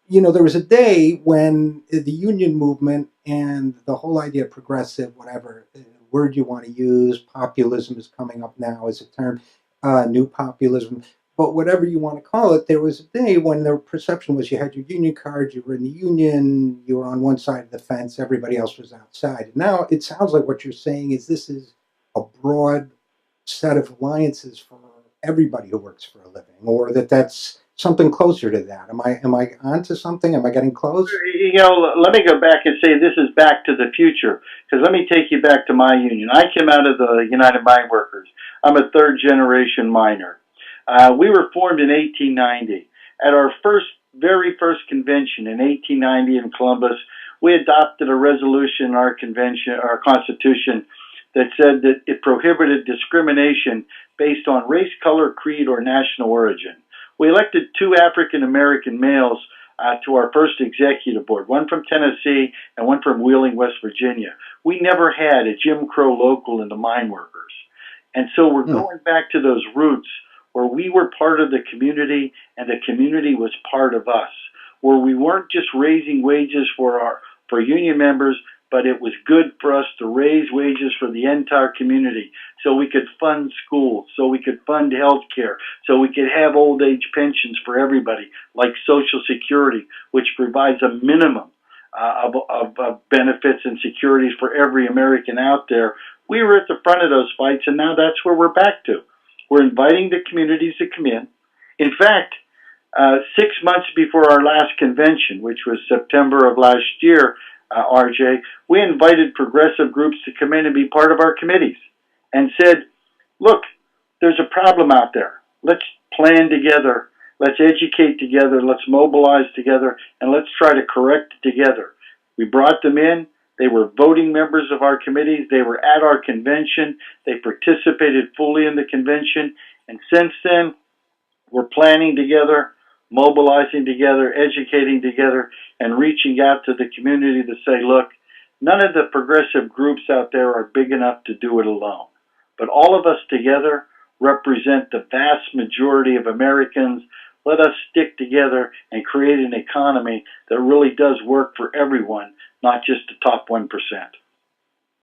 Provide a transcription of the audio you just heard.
there was a day when the union movement and the whole idea of progressive, whatever word you want to use, populism is coming up now as a term, new populism, but whatever you want to call it, there was a day when the perception was you had your union card, you were in the union, you were on one side of the fence, everybody else was outside. Now it sounds like what you're saying is this is a broad set of alliances for everybody who works for a living, or that's something closer to that. Am I onto something? Am I getting close? Let me go back and say this is back to the future, because let me take you back to my union. I came out of the United Mine Workers. I'm a third generation miner. We were formed in 1890. At our very first convention in 1890 in Columbus, we adopted a resolution in our convention, our constitution, that said that it prohibited discrimination based on race, color, creed, or national origin. We elected two African American males to our first executive board, one from Tennessee and one from Wheeling, West Virginia. We never had a Jim Crow local in the mine workers. And so we're going back to those roots where we were part of the community and the community was part of us, where we weren't just raising wages for union members, but it was good for us to raise wages for the entire community so we could fund schools, so we could fund health care, so we could have old age pensions for everybody, like Social Security, which provides a minimum of benefits and securities for every American out there. We were at the front of those fights, and now that's where we're back to. We're inviting the communities to come in. In fact, 6 months before our last convention, which was September of last year, RJ, we invited progressive groups to come in and be part of our committees and said, look, there's a problem out there. Let's plan together. Let's educate together. Let's mobilize together. And let's try to correct it together. We brought them in. They were voting members of our committees. They were at our convention. They participated fully in the convention. And since then, we're planning together, mobilizing together, educating together, and reaching out to the community to say, look, none of the progressive groups out there are big enough to do it alone. But all of us together represent the vast majority of Americans. Let us stick together and create an economy that really does work for everyone, not just the top 1%.